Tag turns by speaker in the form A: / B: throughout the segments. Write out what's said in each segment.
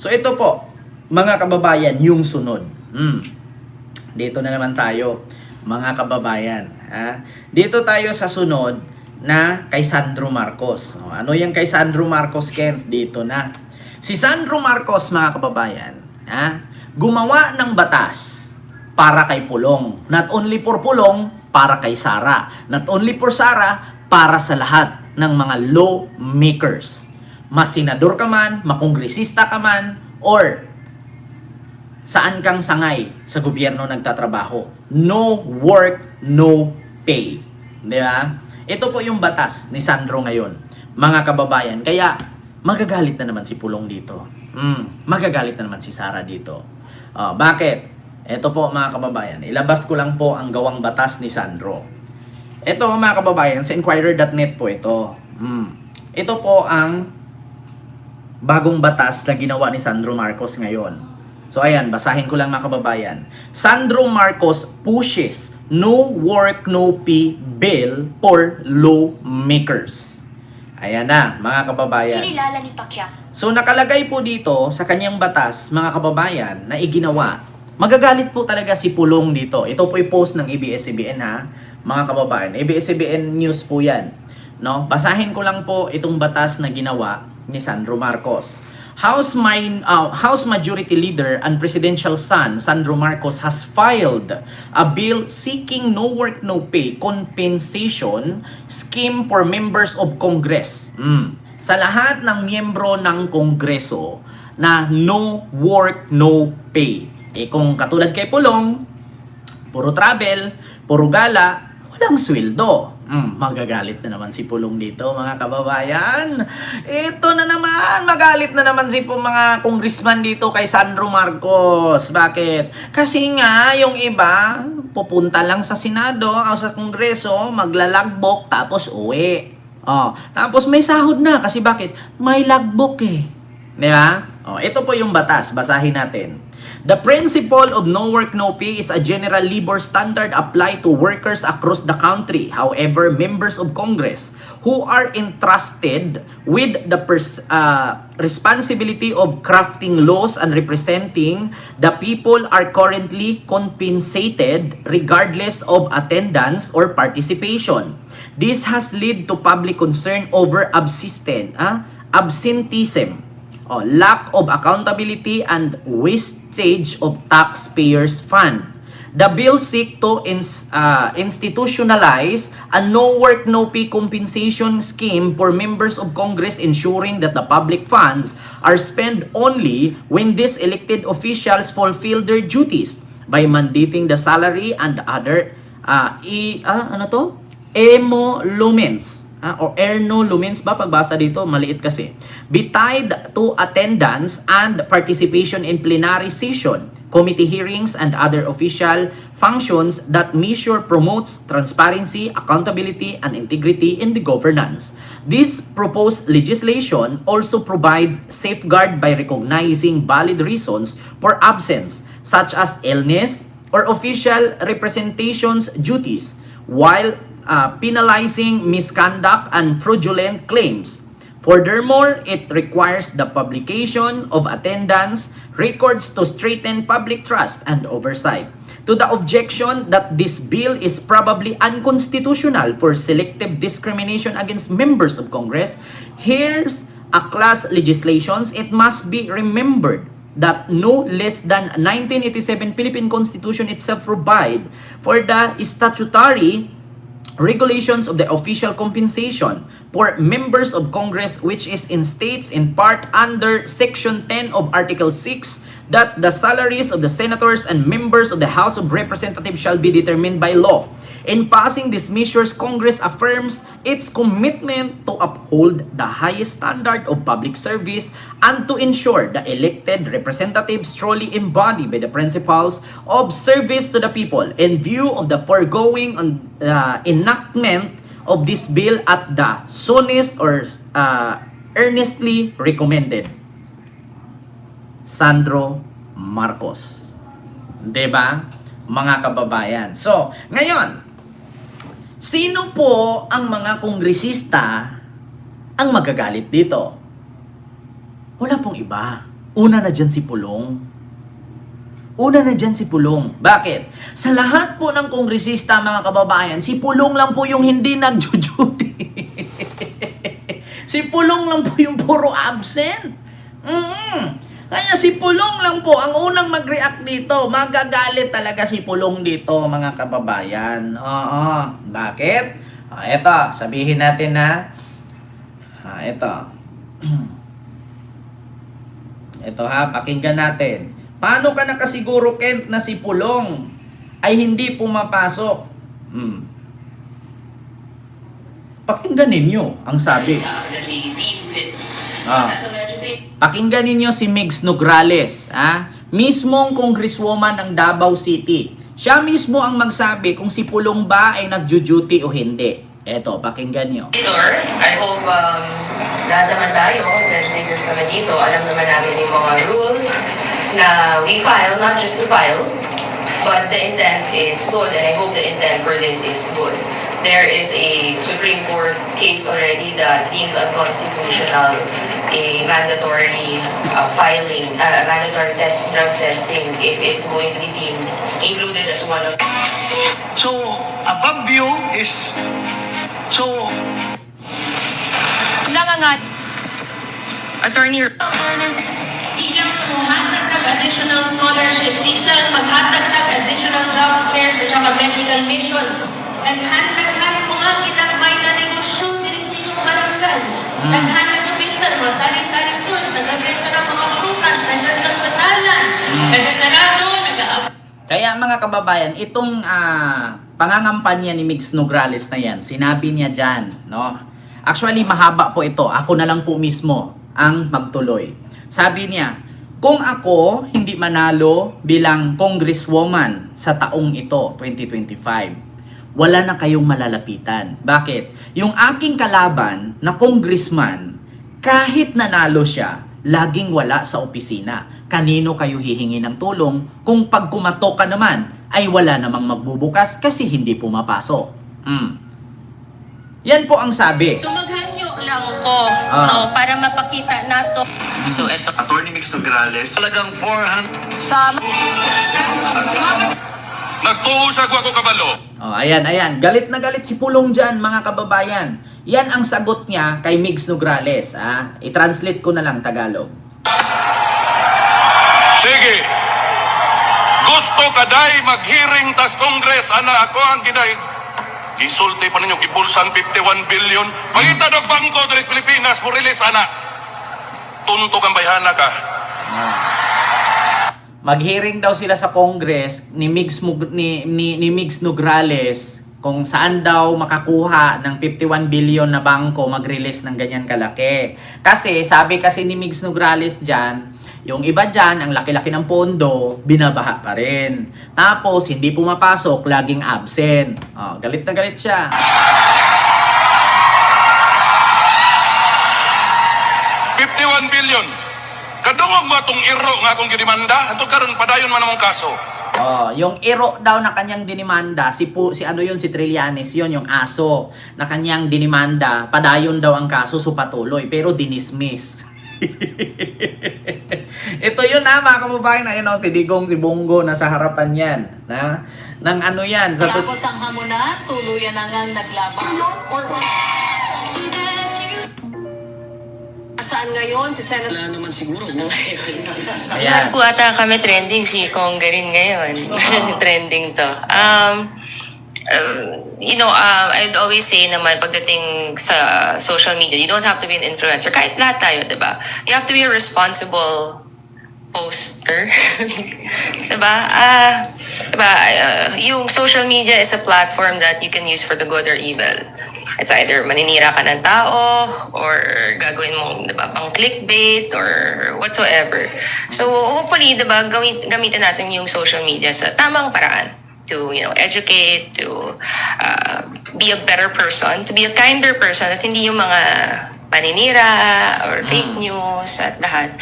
A: So ito po, mga kababayan, yung sunod. Dito na naman tayo, mga kababayan. Dito tayo sa sunod na kay Sandro Marcos. Ano yung kay Sandro Marcos, Kent? Dito na. Si Sandro Marcos, mga kababayan, gumawa ng batas para kay Pulong. Not only for Pulong, para kay Sara. Not only for Sara, para sa lahat ng mga lawmakers. Masenador ka man, makongresista ka man, or saan kang sangay sa gobyerno nagtatrabaho. No work, no pay. Di ba? Ito po yung batas ni Sandro ngayon, mga kababayan. Kaya, magagalit na naman si Pulong dito. Magagalit na naman si Sara dito. Bakit? Ito po, mga kababayan. Ilabas ko lang po ang gawang batas ni Sandro. Ito, mga kababayan, sa Inquirer.net po ito. Ito po ang bagong batas na ginawa ni Sandro Marcos ngayon. So ayan, basahin ko lang, mga kababayan. Sandro Marcos pushes no work no pay bill for lawmakers. Ayan na, mga kababayan.
B: Kinilala ni Pacquiao.
A: So nakalagay po dito sa kanyang batas, mga kababayan, na iginawa. Magagalit po talaga si Pulong dito. Ito po i-post ng ABS-CBN, mga kababayan. ABS-CBN News po yan. No? Basahin ko lang po itong batas na ginawa ni Sandro Marcos. House Majority Leader and Presidential son Sandro Marcos has filed a bill seeking no work no pay compensation scheme for members of Congress. Sa lahat ng miyembro ng Kongreso na no work no pay. Kung katulad kay Pulong, puro travel, puro gala, walang sweldo. Magagalit na naman si Pulong dito, mga kababayan. Ito na naman, magalit na naman si mga congressman dito kay Sandro Marcos. Bakit? Kasi nga, yung iba, pupunta lang sa Senado o sa Kongreso, maglalagbok, tapos uwi. Tapos may sahod na. Kasi bakit? May logbook eh. Di ba? Ito po yung batas. Basahin natin. The principle of no work no pay is a general labor standard applied to workers across the country. However, members of Congress who are entrusted with the responsibility of crafting laws and representing the people are currently compensated regardless of attendance or participation. This has led to public concern over absenteeism, lack of accountability, and wastage of taxpayers' fund. The bill seeks to institutionalize a no work no pay compensation scheme for members of Congress, ensuring that the public funds are spent only when these elected officials fulfill their duties by mandating the salary and other emoluments. Or lumens ba pagbasa dito? Maliit kasi. Be tied to attendance and participation in plenary session, committee hearings, and other official functions that measure promotes transparency, accountability, and integrity in the governance. This proposed legislation also provides safeguard by recognizing valid reasons for absence, such as illness or official representation's duties, while penalizing misconduct and fraudulent claims. Furthermore, it requires the publication of attendance records to strengthen public trust and oversight. To the objection that this bill is probably unconstitutional for selective discrimination against members of Congress, here's a class legislations. It must be remembered that no less than 1987 Philippine Constitution itself provide for the statutory regulations of the official compensation for members of Congress, which is in states in part under Section 10 of Article 6 that the salaries of the senators and members of the House of Representatives shall be determined by law. In passing these measures, Congress affirms its commitment to uphold the highest standard of public service and to ensure the elected representatives truly embody by the principles of service to the people. In view of the foregoing enactment of this bill at the soonest or earnestly recommended. Sandro Marcos. Diba, mga kababayan? So, ngayon, sino po ang mga kongresista ang magagalit dito? Wala pong iba. Una na dyan si Pulong. Una na dyan si Pulong. Bakit? Sa lahat po ng kongresista, mga kababayan, si Pulong lang po yung hindi nag-duty. Si Pulong lang po yung puro absent. Kaya si Pulong lang po ang unang mag-react dito. Magagalit talaga si Pulong dito, mga kababayan. Oo. Bakit? Eto, sabihin natin na. Eto. Ito ha, pakinggan natin. Paano ka nakasiguro, Kent, na si Pulong ay hindi pumapasok? Pakinggan ninyo ang sabi. Pakinggan ninyo si Migs Nograles, mismong congresswoman ng Davao City. Siya mismo ang magsabi kung si Pulong ba ay nagjo-duty o hindi. Eto, pakinggan nyo.
B: I hope lahat naman tayo, legislators naman dito, alam naman namin yung mga rules na we file, not just to file, but the intent is good, and I hope the intent for this is good. There is a Supreme Court case already that deemed unconstitutional a mandatory filing, mandatory drug testing if it's going to be deemed included as one of.
C: So, above you is, so,
B: Nangangat. Attorney. Di lang sa maghatag additional scholarship, minsan maghatag additional job fairs at saka medical missions. Naghatag mga pinagmay na negosyo din sa inyong barangay. Naghatag ang pintan, mga sari-sari stores, nagabenta ng mga prutas, nandiyan lang sa talan. Nagasarado,
A: Kaya mga kababayan, itong pangangampanya ni Migs Nograles na yan, sinabi niya dyan, no? Actually, mahaba po ito. Ako na lang po mismo ang magtuloy. Sabi niya, kung ako hindi manalo bilang congresswoman sa taong ito, 2025, wala na kayong malalapitan. Bakit? Yung aking kalaban na congressman, kahit nanalo siya, laging wala sa opisina. Kanino kayo hihingi ng tulong kung pag kumatok ka naman ay wala namang magbubukas kasi hindi pumapasok? Yan po ang sabi.
B: So maghanyo lang ko, no, para mapakita nato. So ito.
C: Attorney Mix Nograles, talagang 400.
B: Sa
D: Nagtuusag ako kabalo.
A: Ayan. Galit na galit si Pulong dyan, mga kababayan. Yan ang sagot niya kay Migs Nograles. I-translate ko na lang Tagalog.
D: Sige. Gusto kaday mag-hearing tas Congress ana ako ang giday. Gisulti pa ninyo gibulsan 51 billion. Pangita ng bangko sa Pilipinas mo release ana. Tuntog ang bayhana ka.
A: Mag-hearing daw sila sa Congress ni Migs Nograles kung saan daw makakuha ng 51 billion na bangko mag-release ng ganyan kalaki. Kasi sabi kasi ni Migs Nograles dyan, yung iba dyan, ang laki-laki ng pondo, binabaha pa rin. Tapos, hindi pumapasok, laging absent. Galit na galit siya.
D: billion. Kadungog mo itong iro nga akong ginimanda. Ito karon padayon man among kaso.
A: Yung iro daw na kanyang dinimanda, si Trillanes, yon yung aso na kanyang dinimanda, padayon daw ang kaso, so patuloy, pero dinismiss. Ito yun mga kababayan, ayun si Digong, si Bongo, nasa harapan yan, ng ano yan.
B: tapos ang hamuna, tuluyan na nga naglaban. Saan ngayon si Senator?
C: Wala naman siguro.
A: Ayan.
E: Po ata kami trending, si Kongga rin ngayon. Trending to. I'd always say naman pagdating sa social media, you don't have to be an influencer. Kahit lahat tayo, diba? You have to be a responsible poster. diba? Yung social media is a platform that you can use for the good or evil. It's either maninira ka ng tao or gagawin mo, diba, pang clickbait or whatsoever. So, hopefully, diba, gamitin natin yung social media sa tamang paraan to, educate, to be a better person, to be a kinder person, at hindi yung mga paninira or fake news at lahat.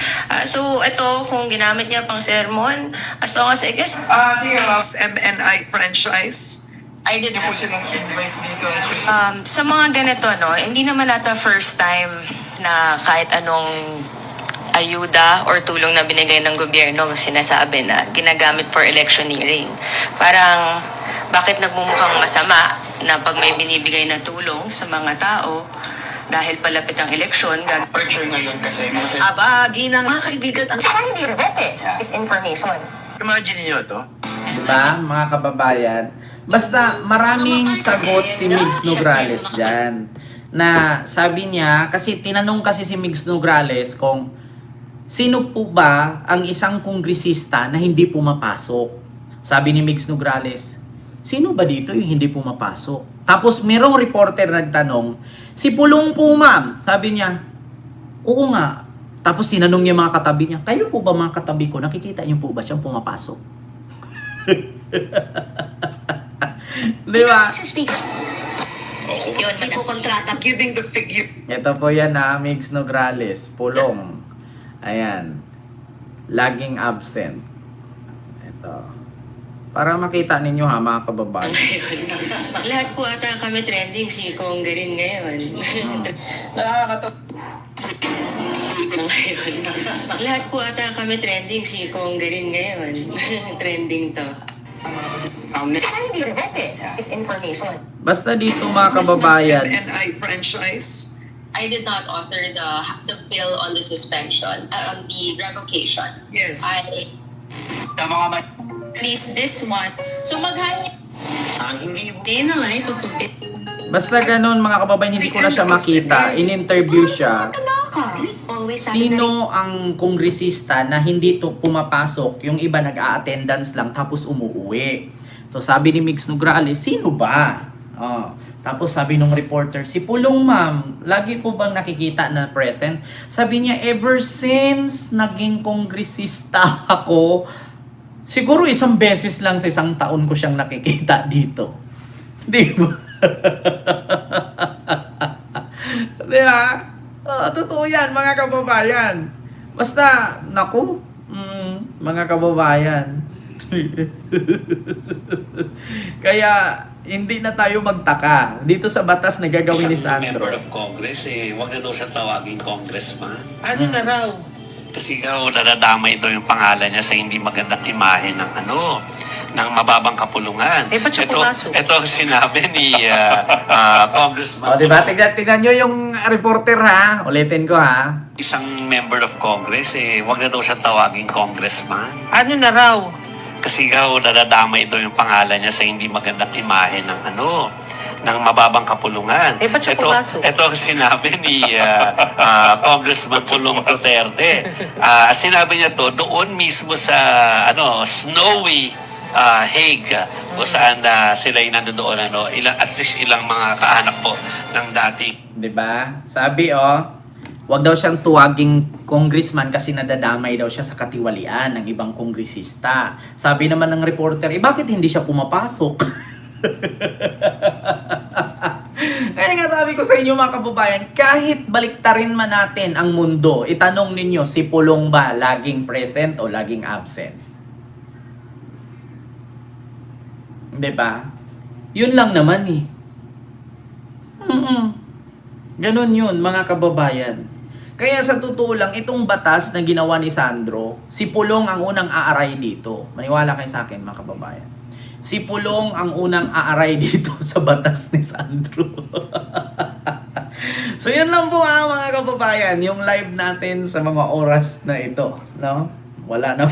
E: So, ito, kung ginamit niya pang sermon, as long as I guess,
F: MNI franchise.
E: I did
F: Hindi po silang invite dito as we
E: sa mga ganito, no, hindi naman ata first time na kahit anong ayuda or tulong na binigay ng gobyerno, sinasabi na ginagamit for electioneering. Parang, bakit nagmumukhang masama na pag may binibigay na tulong sa mga tao, dahil palapit ang eleksyon,
G: Pressure ngayon kasi
E: aba, ginang mga kaibigan, ang parang hindi rebote is information.
G: imagine niyo to.
A: Diba, mga kababayan? Basta maraming sagot si Migs Nograles dyan. Na sabi niya, kasi tinanong kasi si Migs Nograles kung sino po ba ang isang kongresista na hindi pumapasok. Sabi ni Migs Nograles, sino ba dito yung hindi pumapasok? Tapos merong reporter nagtanong, si Pulong po ma'am. Sabi niya, oo nga. Tapos tinanong niya mga katabi niya, kayo po ba mga katabi ko, nakikita niyo po ba siyang pumapasok? Di ba?
E: Yun, may kontrata.
F: Giving the figure.
A: Ito po yan na Migs Nograles, Pulong. Ayan. Laging absent. Ito. Para makita ninyo ha, mga kababayan.
E: Lahat po ata kami trending si Kongga rin ngayon. Lahat po ata kami trending si Kongga rin ngayon. Trending to. Hindi rebote is information.
A: Basta dito mga kababayan,
F: Christmas MNI franchise.
B: I did not author the bill on the suspension, on the revocation.
F: Yes.
B: At least this one. So
G: Hindi
A: basta ganun mga kababayan, hindi ko na siya makita. In-interview siya. Sino ang kongresista na hindi to pumapasok, yung iba nag-a-attendance lang tapos umuwi. So sabi ni Migs Nograles, sino ba? Oh. Tapos sabi nung reporter, si Pulong ma'am, lagi po bang nakikita na present? Sabi niya, ever since naging kongresista ako, siguro isang beses lang sa isang taon ko siyang nakikita dito. Di ba? Di ba? Oh, totoo yan, mga kababayan. Basta, naku, mga kababayan. Kaya, hindi na tayo magtaka. Dito sa batas na gagawin ni
H: Isang member
A: Sandro.
H: of Congress, wag na daw sa tawaging congressman.
E: Ano na raw?
H: Kasi nadadamay daw yung pangalan niya sa hindi magandang imahe ng ng mababang kapulungan.
E: Ba't siya pumasok?
H: Ito sinabi ni Congressman.
A: O, diba? Tignan nyo yung reporter ha. Ulitin ko ha.
H: Isang member of Congress, wag na daw sa tawaging congressman.
E: Ano na raw?
H: Kasi nadadamay daw yung pangalan niya sa hindi magandang imahe ng ng mababang kapulungan.
E: Ba't siya pumasok?
H: Ito sinabi ni Congressman Pulong Duterte. At sinabi niya to doon mismo sa snowy Hague, kung saan sila ay nandoon, at least ilang mga kaanak po ng dating.
A: Diba? Sabi wag daw siyang tuwaging congressman kasi nadadamay daw siya sa katiwalian ng ibang kongresista. Sabi naman ng reporter, bakit hindi siya pumapasok? Kaya nga sabi ko sa inyo mga kababayan, kahit baliktarin man natin ang mundo, itanong ninyo si Pulong ba laging present o laging absent? Diba? Yun lang naman eh. Ganun yun mga kababayan. Kaya sa totoo lang, itong batas na ginawa ni Sandro, si Pulong ang unang aaray dito. Maniwala kayo sa akin mga kababayan. Si Pulong ang unang aaray dito sa batas ni Sandro. So yun lang po mga kababayan, yung live natin sa mga oras na ito, no? Wala na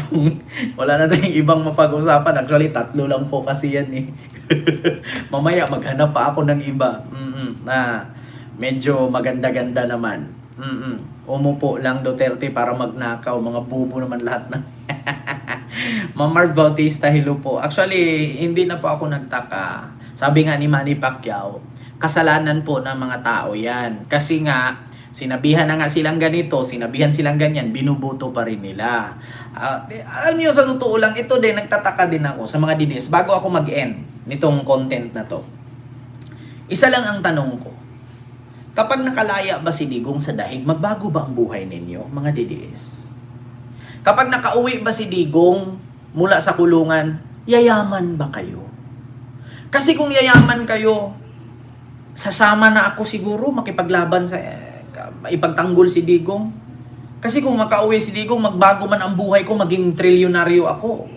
A: tayong ibang mapag-usapan. Actually, 3 lang po kasi yan eh. Mamaya maghanap pa ako ng iba. Na medyo maganda-ganda naman. Umupo lang Duterte para magnakaw. Mga bubo naman lahat na. Marv Bautista, hello po. Actually, hindi na po ako nagtaka. Sabi nga ni Manny Pacquiao, kasalanan po ng mga tao yan. Kasi nga, sinabihan na nga silang ganito, sinabihan silang ganyan, binubuto pa rin nila. Alam niyo, sa totoo lang, ito din, nagtataka din ako sa mga DDS. Bago ako mag-end nitong content na to, isa lang ang tanong ko. Kapag nakalaya ba si Digong sa dahig, magbago ba ang buhay ninyo, mga DDS? Kapag nakauwi ba si Digong mula sa kulungan, yayaman ba kayo? Kasi kung yayaman kayo, sasama na ako siguro makipaglaban sa ipagtanggol si Digong. Kasi kung makauwi si Digong, magbago man ang buhay ko, maging trilyonaryo ako.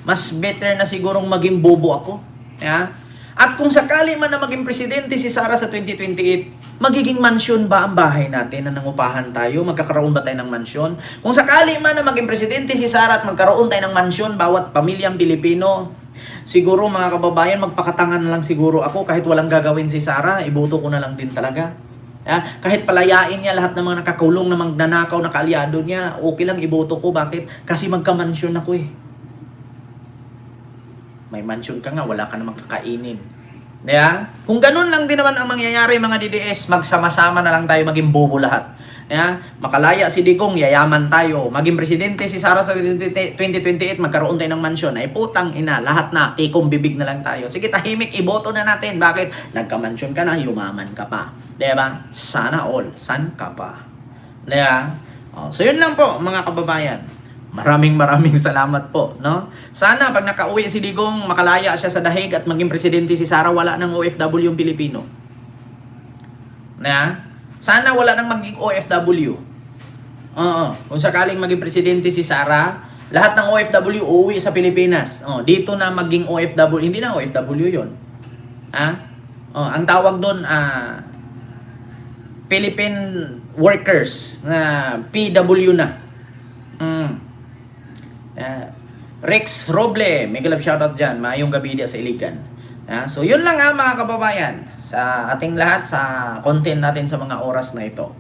A: Mas better na sigurong maging bobo ako. Yeah? At kung sakali man na maging presidente si Sara sa 2028, magiging mansyon ba ang bahay natin na nangupahan tayo? Magkakaroon ba tayo ng mansyon? Kung sakali man na maging presidente si Sara at magkaroon tayo ng mansyon, bawat pamilyang Pilipino, siguro mga kababayan, magpakatangan na lang siguro ako kahit walang gagawin si Sara, iboto ko na lang din talaga. Kahit palayain niya lahat ng mga nakakulong na magnanakaw na kaalyado niya, okay lang iboto ko. Bakit? Kasi magka-mansyon ako eh. May mansyon ka nga, wala ka namang kakainin. Yeah? Kung ganun lang din naman ang mangyayari mga DDS, magsama-sama na lang tayo maging bobo lahat. Yeah? Makalaya si Digong, yayaman tayo. Maging presidente si Sara sa 2028, magkaroon tayo ng mansyon. Ay putang ina, lahat na, tikong bibig na lang tayo. Sige, tahimik, iboto na natin. Bakit? Nagka-mansyon ka na, yumaman ka pa. Diba? Sana all, san ka pa. Diba? So yun lang po mga kababayan. Maraming salamat po, no? Sana pag nakauwi si Digong, makalaya siya sa dahig at maging presidente si Sara, wala ng OFW yung Pilipino. Na? Sana wala nang maging OFW. Kung sakaling maging presidente si Sara, lahat ng OFW uuwi sa Pilipinas. Dito na maging OFW, hindi na OFW 'yon. Ang tawag doon Philippine workers na PW na. Rex Roble, mega love shoutout dyan. Maayong gabi dia sa Iligan. So yun lang mga kababayan sa ating lahat sa content natin sa mga oras na ito.